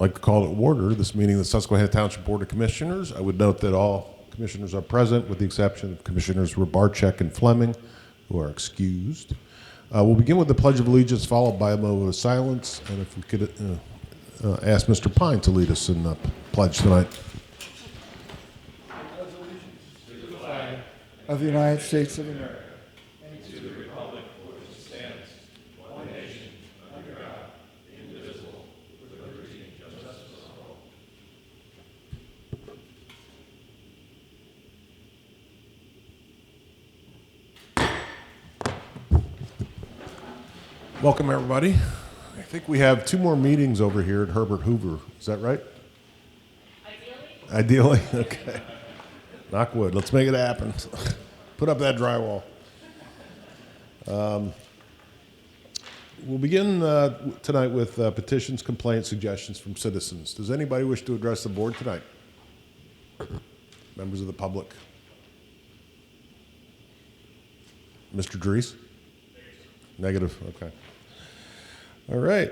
I'd like to call to order this meeting of the Susquehanna Township Board of Commissioners. I would note that all commissioners are present with the exception of Commissioners Rabarchek and Fleming, who are excused. We'll begin with the Pledge of Allegiance, followed by a moment of silence. And if we could ask Mr. Pine to lead us in the pledge tonight. Of the United States of America. And to the republic for which it stands, one nation, under God, indivisible, with liberty and justice for all. Welcome, everybody. I think we have 2 more meetings over here at Herbert Hoover. Is that right? Ideally? Okay. Knock wood. Let's make it happen. Put up that drywall. We'll begin tonight with petitions, complaints, suggestions from citizens. Does anybody wish to address the board tonight? Members of the public? Mr. Dries? Negative. Okay. All right.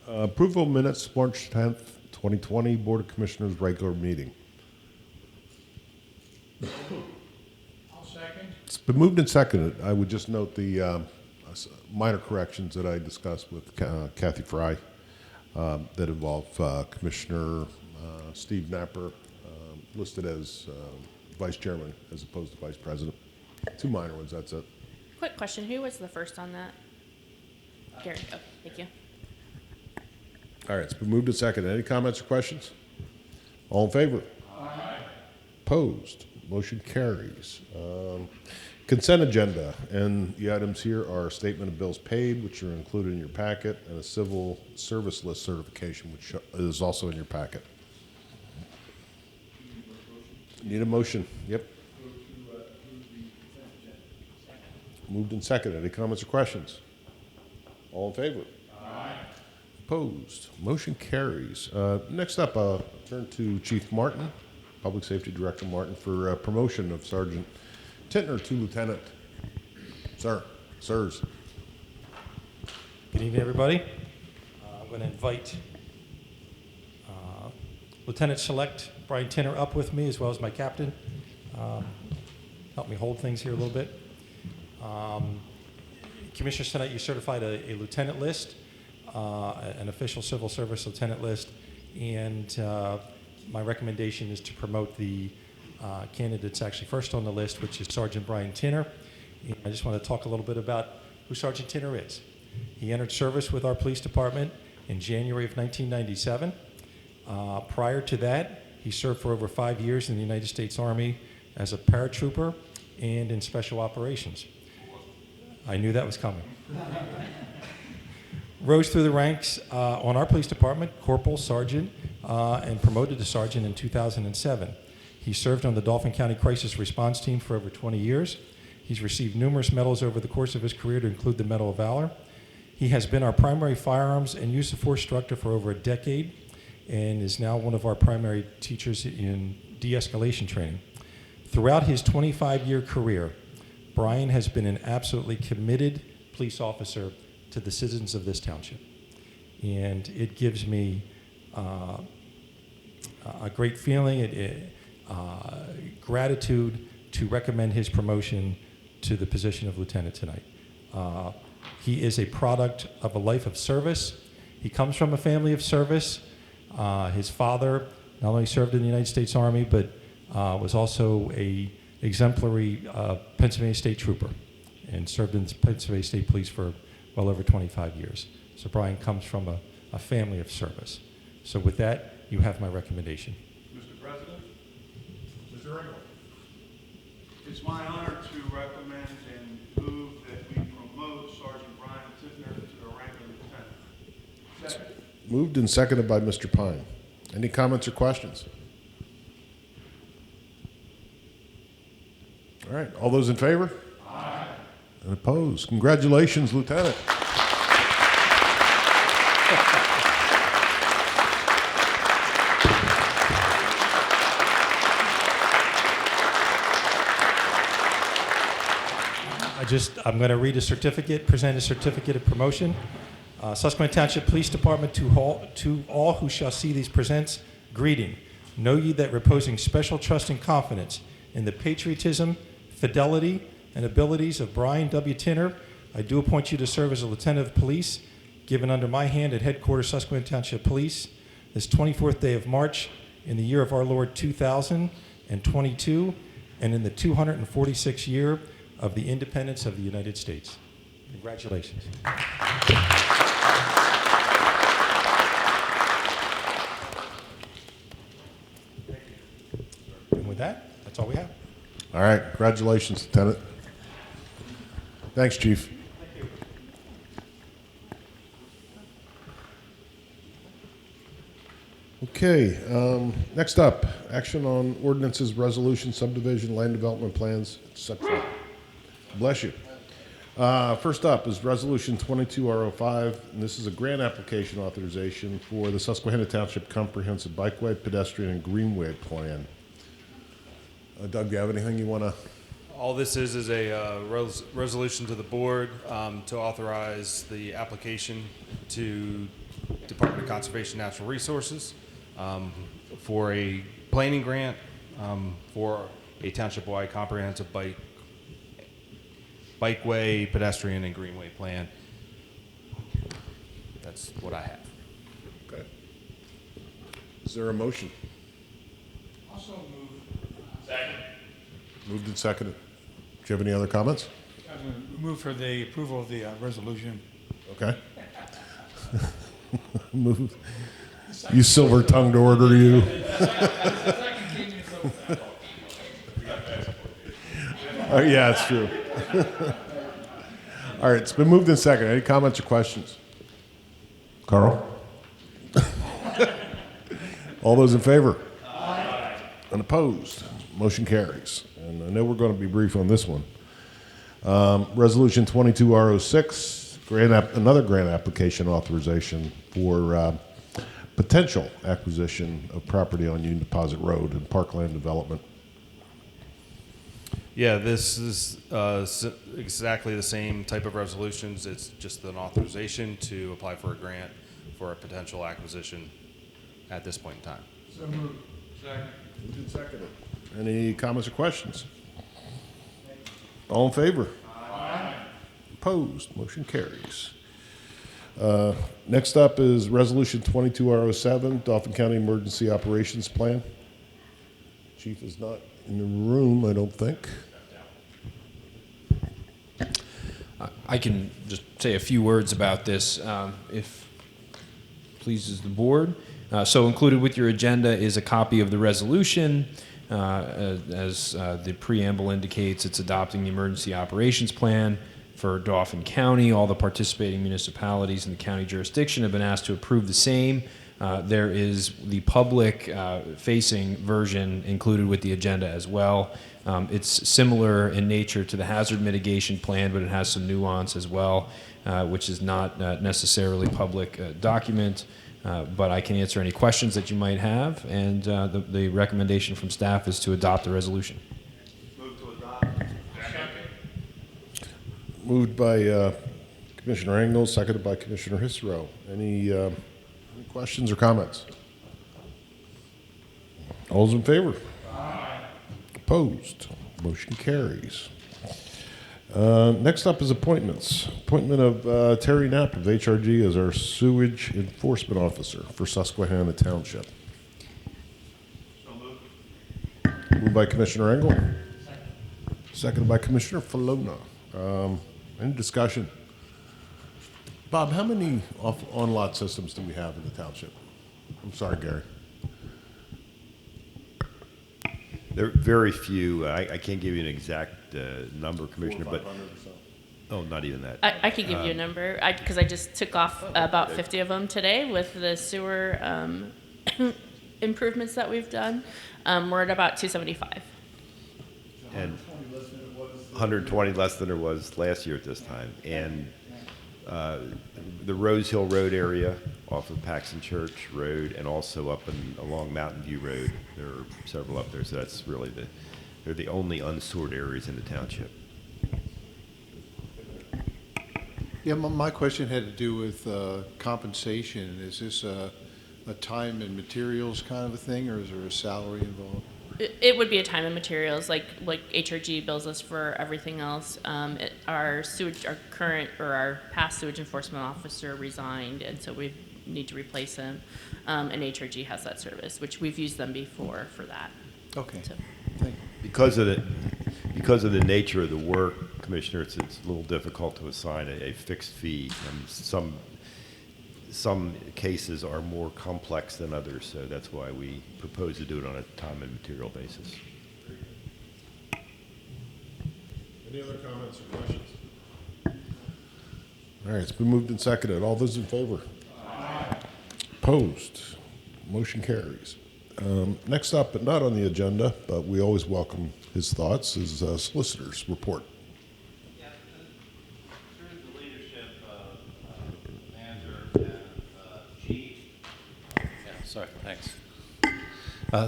Approval of minutes, March 10th, 2020, Board of Commissioners regular meeting. I'll second. It's been moved and seconded. I would just note the minor corrections that I discussed with Kathy Fry that involve Commissioner Steve Napper listed as Vice Chairman as opposed to Vice President. 2 minor ones, that's it. Quick question, who was the first on that? Gary, okay, thank you. All right, it's been moved and seconded. Any comments or questions? All in favor? Aye. Opposed? Motion carries. Consent agenda, and the items here are a statement of bills paid, which are included in your packet, and a civil service list certification, which is also in your packet. Need a motion? Yep. Moved and seconded. Any comments or questions? All in favor? Aye. Opposed? Motion carries. Next up, turn to Chief Martin, Public Safety Director Martin, for promotion of Sergeant Tintner to Lieutenant. Sirs. Good evening, everybody. I'm going to invite Lieutenant-Select Brian Tintner up with me, as well as my captain. Help me hold things here a little bit. Commissioners, tonight you certified a lieutenant list, an official civil service lieutenant list, and my recommendation is to promote the candidates actually first on the list, which is Sergeant Brian Tintner. And I just want to talk a little bit about who Sergeant Tintner is. He entered service with our police department in January of 1997. Prior to that, he served for over 5 years in the United States Army as a paratrooper and in special operations. I knew that was coming. Rose through the ranks on our police department, corporal, sergeant, and promoted to sergeant in 2007. He served on the Dauphin County Crisis Response Team for over 20 years. He's received numerous medals over the course of his career, to include the Medal of Valor. He has been our primary firearms and use of force instructor for over a decade and is now one of our primary teachers in de-escalation training. Throughout his 25-year career, Brian has been an absolutely committed police officer to the citizens of this township. And it gives me a great feeling, gratitude to recommend his promotion to the position of lieutenant tonight. He is a product of a life of service. He comes from a family of service. His father not only served in the United States Army, but was also a exemplary Pennsylvania State Trooper and served in the Pennsylvania State Police for well over 25 years. So Brian comes from a family of service. So with that, you have my recommendation. Mr. President, Mr. Ringel. It's my honor to recommend and move that we promote Sergeant Brian Tintner to the rank of lieutenant. Second. Moved and seconded by Mr. Pine. Any comments or questions? All right, all those in favor? Aye. And opposed? Congratulations, Lieutenant. I'm going to read a certificate, present a certificate of promotion. Susquehanna Township Police Department to all who shall see these presents, greeting. Know ye that reposing special trust and confidence in the patriotism, fidelity, and abilities of Brian W. Tinner, I do appoint you to serve as a Lieutenant of Police, given under my hand at Headquarters Susquehanna Township Police, this 24th day of March in the year of our Lord 2022, and in the 246th year of the independence of the United States. Congratulations. And with that, that's all we have. All right, congratulations, Lieutenant. Thanks, Chief. Okay, next up, action on ordinances, resolution, subdivision, land development plans, etc. Bless you. First up is Resolution 22R05, and this is a grant application authorization for the Susquehanna Township Comprehensive Bikeway, Pedestrian, and Greenway Plan. Doug, do you have anything you want to? All this is a resolution to the board to authorize the application to Department of Conservation and Natural Resources for a planning grant for a township-wide comprehensive bikeway, pedestrian, and greenway plan. That's what I have. Okay. Is there a motion? Also move. Second. Moved and seconded. Do you have any other comments? I was going to move for the approval of the resolution. Okay. Move. You silver-tongued order, you. Yeah, it's true. All right, it's been moved and seconded. Any comments or questions? Carl? All those in favor? Aye. Unopposed? Motion carries. And I know we're going to be brief on this one. Resolution 22R06, another grant application authorization for potential acquisition of property on Union Deposit Road and Parkland Development. Yeah, this is exactly the same type of resolutions. It's just an authorization to apply for a grant for a potential acquisition at this point in time. So moved. Second. Moved and seconded. Any comments or questions? All in favor? Aye. Opposed? Motion carries. Next up is Resolution 22R07, Dauphin County Emergency Operations Plan. Chief is not in the room, I don't think. I can just say a few words about this, if pleases the board. So included with your agenda is a copy of the resolution. As the preamble indicates, it's adopting the emergency operations plan for Dauphin County. All the participating municipalities in the county jurisdiction have been asked to approve the same. There is the public-facing version included with the agenda as well. It's similar in nature to the hazard mitigation plan, but it has some nuance as well, which is not necessarily public document. But I can answer any questions that you might have, and the recommendation from staff is to adopt the resolution. Move to adopt. Moved by Commissioner Engel, seconded by Commissioner Hisro. Any questions or comments? All those in favor? Aye. Opposed? Motion carries. Next up is appointments. Appointment of Terry Knapp of HRG as our sewage enforcement officer for Susquehanna Township. So moved. Moved by Commissioner Engel. Seconded by Commissioner Falona. Any discussion? Bob, how many on-lot systems do we have in the township? I'm sorry, Gary. There are very few. I can't give you an exact number, Commissioner, but oh, not even that. I could give you a number because I just took off about 50 of them today with the sewer improvements that we've done. We're at about 275. And 120 less than there was last year at this time. And the Rose Hill Road area off of Paxton Church Road and also up along Mountain View Road. There are several up there, so that's really they're the only unsewered areas in the township. Yeah, my question had to do with compensation. Is this a time and materials kind of a thing, or is there a salary involved? It would be a time and materials, like HRG bills us for everything else. Our past sewage enforcement officer resigned, and so we need to replace him. And HRG has that service, which we've used them before for that. Okay, So, thank you. Because of the nature of the work, Commissioner, it's a little difficult to assign a fixed fee. And some cases are more complex than others, so that's why we propose to do it on a time and material basis. Any other comments or questions? All right, it's been moved and seconded. All those in favor? Aye. Opposed? Motion carries. Next up, but not on the agenda, but we always welcome his thoughts, is solicitor's report. Yeah, through the leadership of manager and chief.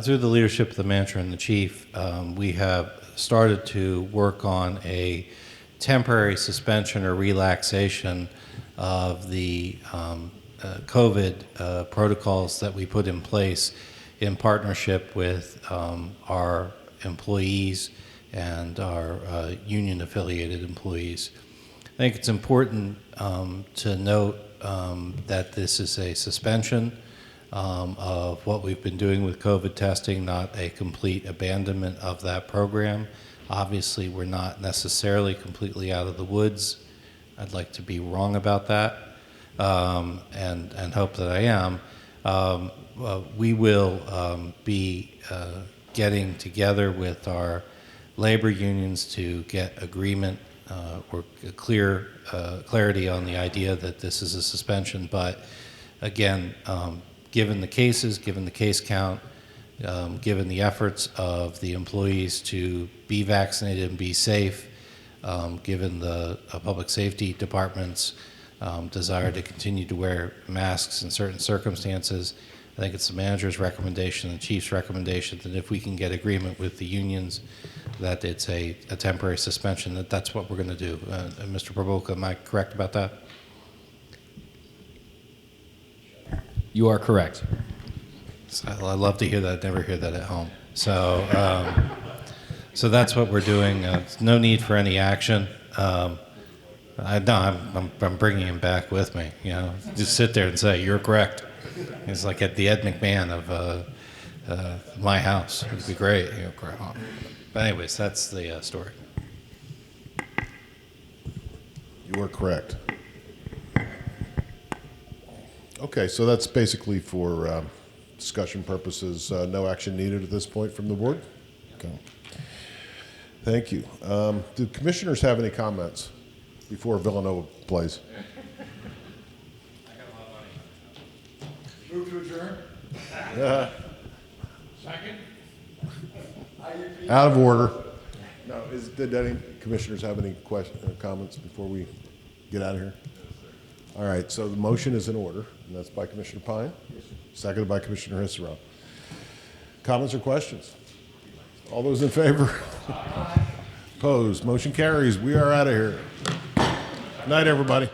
Through the leadership of the manager and the chief, we have started to work on a temporary suspension or relaxation of the COVID protocols that we put in place in partnership with our employees and our union-affiliated employees. I think it's important to note that this is a suspension of what we've been doing with COVID testing, not a complete abandonment of that program. Obviously, we're not necessarily completely out of the woods. I'd like to be wrong about that, and hope that I am. We will be getting together with our labor unions to get agreement or clarity on the idea that this is a suspension. But again, given the cases, given the case count, given the efforts of the employees to be vaccinated and be safe, given the public safety department's desire to continue to wear masks in certain circumstances, I think it's the manager's recommendation, the chief's recommendation, that if we can get agreement with the unions that it's a temporary suspension, that's what we're going to do. And Mr. Provoca, am I correct about that? You are correct. So I love to hear that. I never hear that at home. So, so that's what we're doing. No need for any action. I'm bringing him back with me. You know, just sit there and say you're correct. It's like at the Ed McMahon of My House. It'd be great. You know, but anyways, that's the story. You are correct. Okay, so that's basically for discussion purposes. No action needed at this point from the board? Okay. Thank you. Do commissioners have any comments before Villanova plays? Move to adjourn. Second. Out of order. No, did any commissioners have any comments before we get out of here? All right, so the motion is in order, and that's by Commissioner Pine, seconded by Commissioner Hisserow. Comments or questions? All those in favor? Opposed? Motion carries. We are out of here. Good night, everybody.